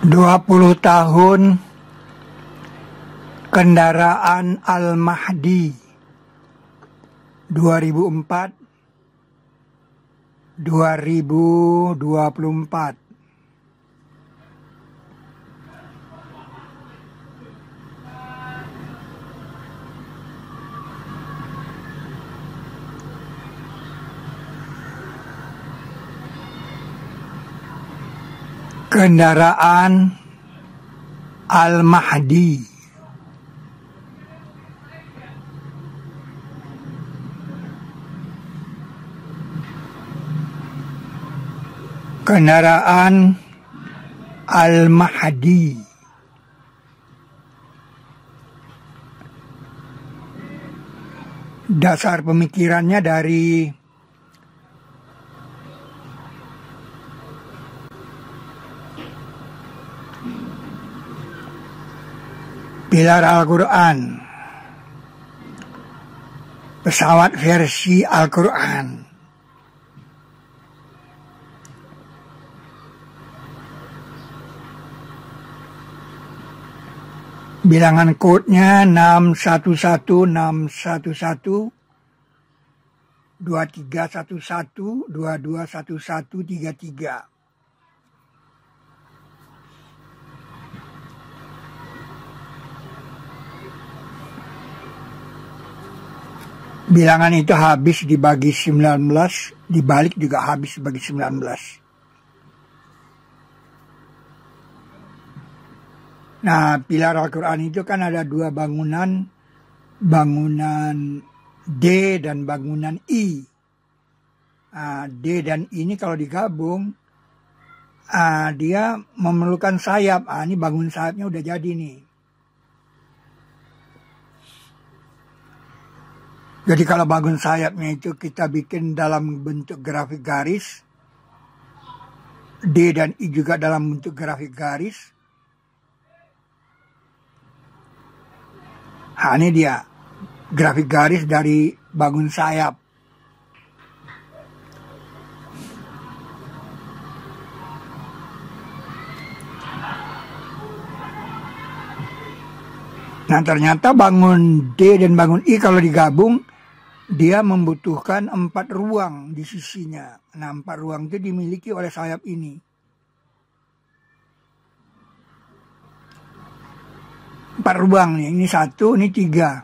20 tahun kendaraan Al-Mahdi 2004-2024. Kendaraan Al-Mahdi. Kendaraan Al-Mahdi. Dasar pemikirannya dari pilar Al-Quran, pesawat versi Al-Quran. Bilangan kodenya 611611 2311 221133. Bilangan itu habis dibagi 19, dibalik juga habis dibagi 19. Nah, pilar Al-Quran itu kan ada dua bangunan, bangunan D dan bangunan I. Nah, D dan I ini kalau digabung, dia memerlukan sayap. Ini bangun sayapnya udah jadi nih. Jadi kalau bangun sayapnya itu kita bikin dalam bentuk grafik garis, D dan I juga dalam bentuk grafik garis. Ini dia grafik garis dari bangun sayap. Nah, ternyata bangun D dan bangun I kalau digabung, dia membutuhkan 4 ruang di sisinya. Nah, 4 ruang itu dimiliki oleh sayap ini. 4 ruang nih, ini 1, ini 3.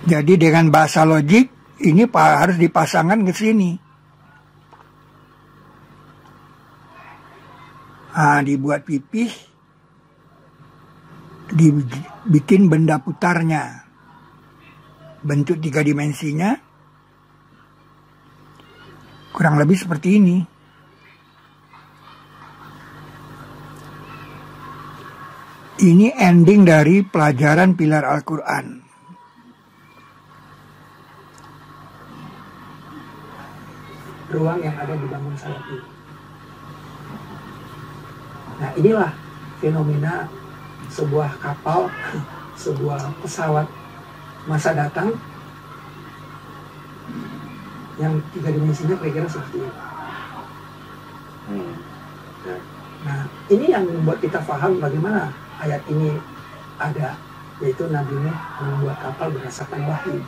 Jadi dengan bahasa logik, ini harus dipasangkan ke sini. Dibuat pipih, dibikin benda putarnya, bentuk 3 dimensinya, kurang lebih seperti ini. Ini ending dari pelajaran pilar Al-Quran. Ruang yang ada di bangun sayap ini. Nah, inilah fenomena sebuah kapal, sebuah pesawat masa datang yang 3 dimensinya kira-kira seperti ini. Nah, ini yang membuat kita paham bagaimana ayat ini ada, yaitu Nabi Nuh membuat kapal berdasarkan wahyu,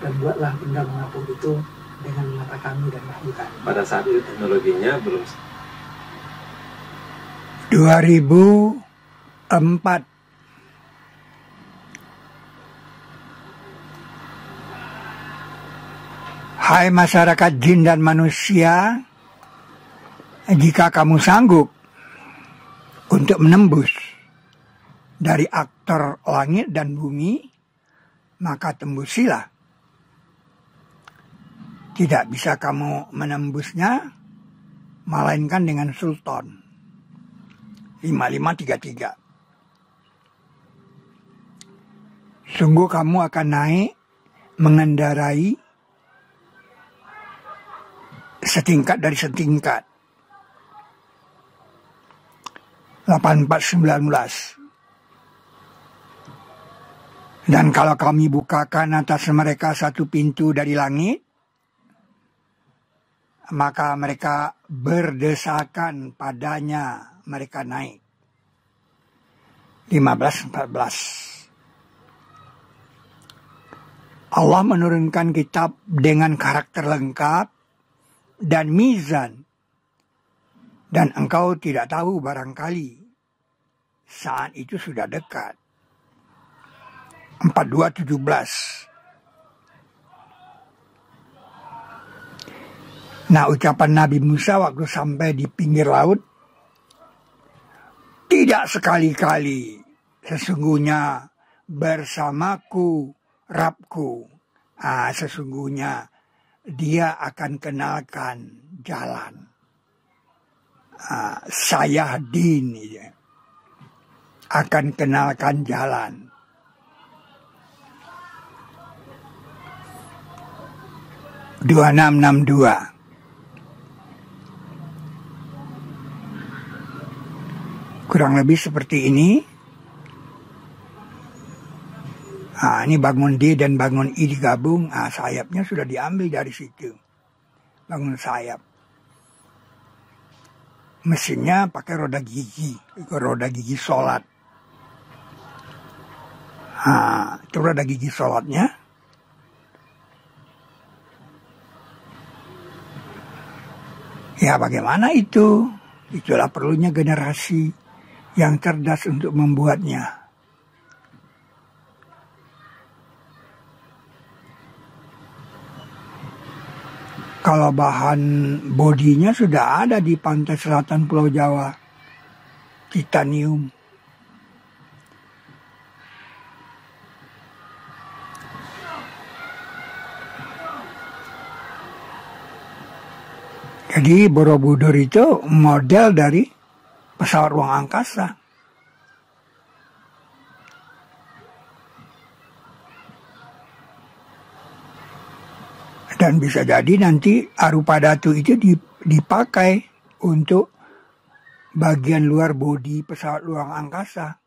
dan buatlah benda mengapung itu dengan mata kami dan wahyu kami. Pada saat itu teknologinya belum 2004. Hai masyarakat jin dan manusia, jika kamu sanggup untuk menembus dari aktor langit dan bumi, maka tembusilah. Tidak bisa kamu menembusnya, melainkan dengan sultan. 5533. Sungguh kamu akan naik mengendarai setingkat dari setingkat. 8419. Dan kalau kami bukakan atas mereka satu pintu dari langit, maka mereka berdesakan padanya, mereka naik. 15-14. Allah menurunkan kitab dengan karakter lengkap dan mizan. Dan engkau tidak tahu barangkali saat itu sudah dekat. 42-17. Nah, ucapan Nabi Musa waktu sampai di pinggir laut, tidak sekali-kali sesungguhnya bersamaku Rabku. Sesungguhnya dia akan kenalkan jalan. Saya din akan kenalkan jalan. (2662) Kurang lebih seperti ini. Ini bangun D dan bangun I digabung. Sayapnya sudah diambil dari situ. Bangun sayap. Mesinnya pakai roda gigi. Roda gigi sholat. Itu roda gigi sholatnya. Ya bagaimana itu? Itulah perlunya generasi yang cerdas untuk membuatnya. Kalau bahan bodinya sudah ada di pantai selatan Pulau Jawa, titanium. Jadi Borobudur itu model dari pesawat ruang angkasa. Dan bisa jadi nanti arupa datu itu dipakai untuk bagian luar bodi pesawat ruang angkasa.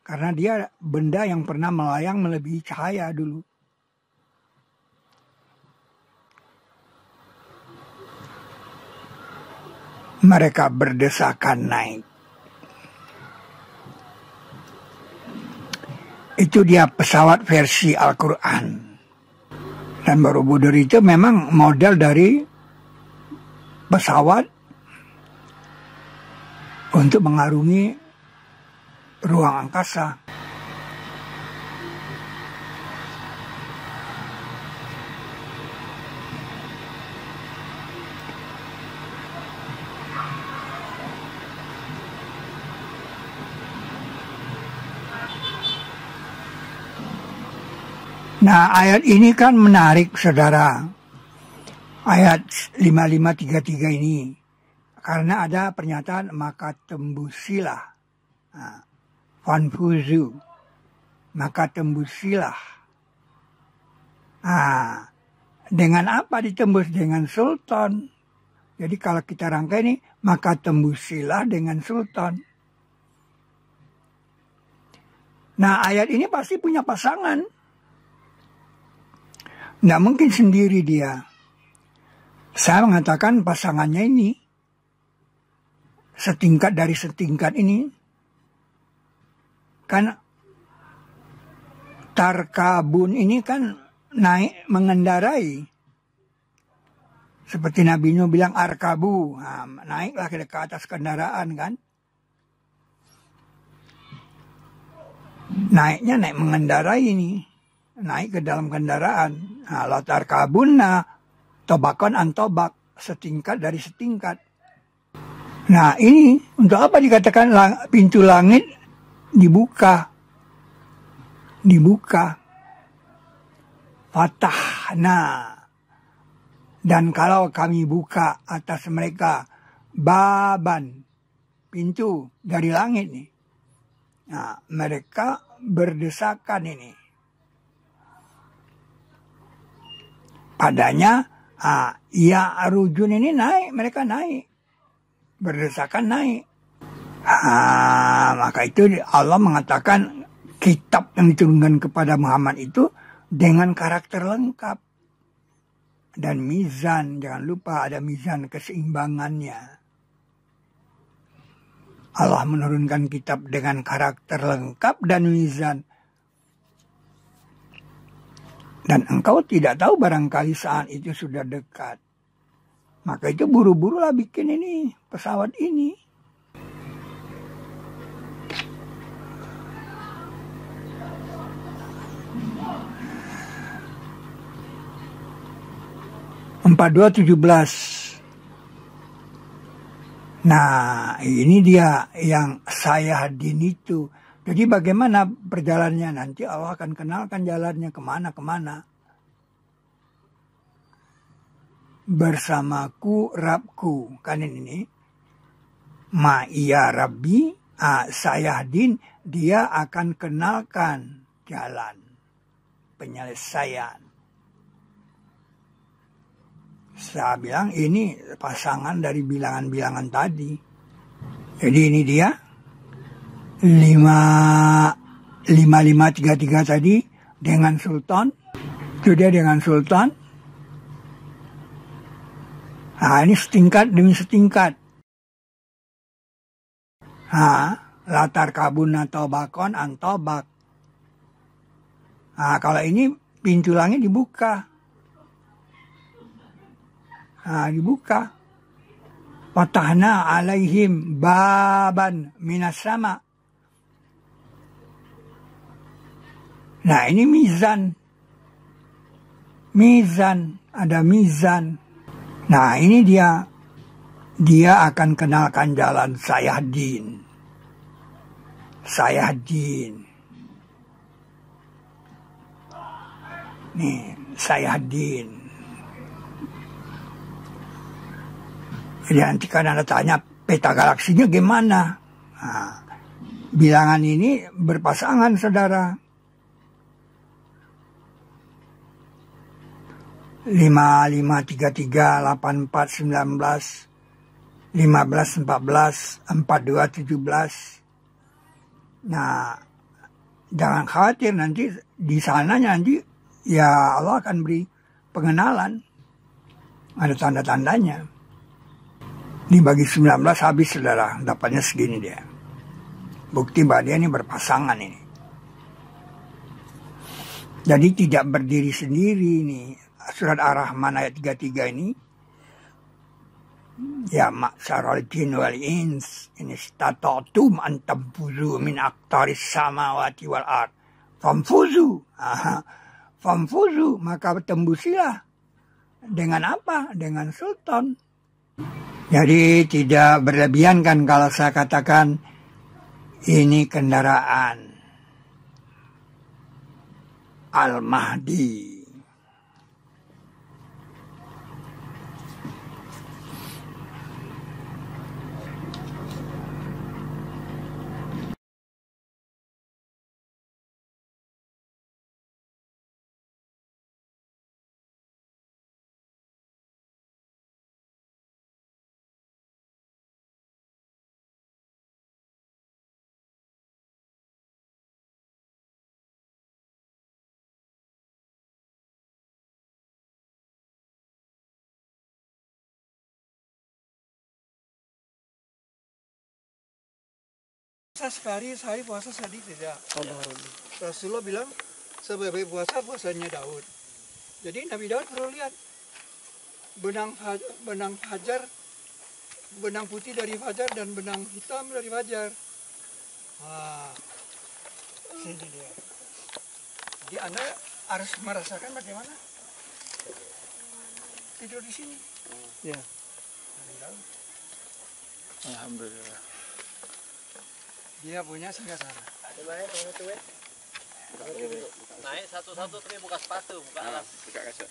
Karena dia benda yang pernah melayang melebihi cahaya dulu. Mereka berdesakan naik. Itu dia pesawat versi Al-Quran. Dan Borobudur itu memang model dari pesawat untuk mengarungi ruang angkasa. Nah, ayat ini kan menarik, saudara. Ayat 5533 ini. Karena ada pernyataan, maka tembusilah. Fanfuzu. Maka tembusilah. Dengan apa ditembus? Dengan sultan. Jadi kalau kita rangkai ini, maka tembusilah dengan sultan. Nah, ayat ini pasti punya pasangan. Nggak mungkin sendiri dia. Saya mengatakan pasangannya ini, setingkat dari setingkat ini, kan tarkabun ini kan naik mengendarai. Seperti Nabi Nuh bilang arkabu, naiklah ke atas kendaraan kan. Naiknya naik mengendarai ini. Naik ke dalam kendaraan. Latar kabunna tobakon antobak, setingkat dari setingkat. Nah ini untuk apa dikatakan pintu langit dibuka? Dibuka. Fatahna. Dan kalau kami buka atas mereka baban, pintu dari langit nih. Nah mereka berdesakan ini. Padanya, ya rujun ini naik, mereka naik. Berdesakan naik. Maka itu Allah mengatakan kitab yang diturunkan kepada Muhammad itu dengan karakter lengkap. dan mizan. Jangan lupa ada mizan keseimbangannya. Allah menurunkan kitab dengan karakter lengkap dan mizan. Dan engkau tidak tahu barangkali saat itu sudah dekat. Maka itu buru-burulah bikin ini, pesawat ini. (42:17). Nah, ini dia yang saya hadin itu. Jadi bagaimana perjalanannya? Nanti Allah akan kenalkan jalannya kemana-kemana. Bersamaku Rabku. Kan ini. Ma'iya Rabbi, saya hadin, dia akan kenalkan jalan penyelesaian. Saya bilang ini pasangan dari bilangan-bilangan tadi. Jadi ini dia 5533 tadi dengan sultan. Itu dia dengan sultan. Nah, ini setingkat demi setingkat. Nah, latar kabun atau bakon antobak. Nah, kalau ini pintu langit dibuka. Nah, dibuka. Fatahna alaihim baban minas sama. Nah, ini mizan. Mizan. Ada mizan. Nah, ini dia. Dia akan kenalkan jalan Sayahdin. Sayahdin. Nih, Sayahdin. Jadi nanti kan Anda tanya peta galaksinya gimana? Nah, bilangan ini berpasangan, saudara. 5533, 8419, 1514, 4217. Nah, jangan khawatir nanti di sananya nanti ya Allah akan beri pengenalan. Ada tanda-tandanya. Dibagi 19 habis, saudara. Dapatnya segini dia. Bukti bahwa dia ini berpasangan ini. Jadi tidak berdiri sendiri ini. Surat Ar-Rahman ayat 33 ini. Ya ma'syaral jin wal ins. Ini stata'tum antamfuzu min aktaris samawati wal ard. Famfuzu. Famfuzu. Maka tembusilah. Dengan apa? Dengan sultan. Jadi tidak berlebihan kan kalau saya katakan ini kendaraan Al-Mahdi. Sehari puasa sedih tidak. Rasulullah bilang sebaik puasanya Daud. Jadi Nabi Daud perlu lihat benang fajar, benang putih dari fajar dan benang hitam dari fajar. Sini dia. Jadi Anda harus merasakan bagaimana tidur di sini. Ya. Alhamdulillah. Dia punya singgasana. Ada banyak kalau itu, naik satu-satu tapi buka sepatu, buka alas. Buka kaca.